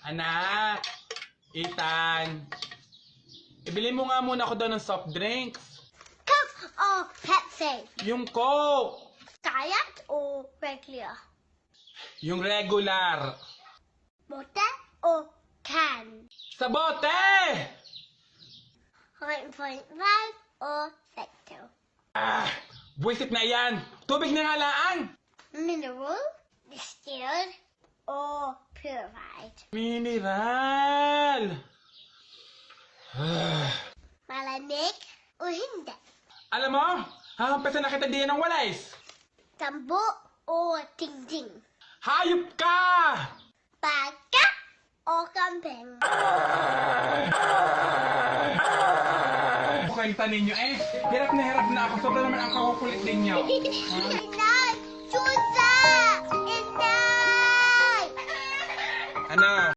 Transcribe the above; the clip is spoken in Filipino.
Anak, Ethan, ibili mo nga muna ako daw ng soft drinks. Coke or Pepsi? Yung Coke, Diet or regular? yung regular. Bote or can? Sa bote! 1.5 or sector? Buwisit na yan. Tubig na nga laan. Mineral, distilled, or purified? Mineral. Malamig o hindi? Alam mo, hahampesan na kita diyan ng walays. Tambo o tingting? Hayop ka! Baka o camping? Kwenta ninyo eh. Hirap na ako. Sobra naman ang kakukulit ninyo. Inay! Susa! Inay! Ano?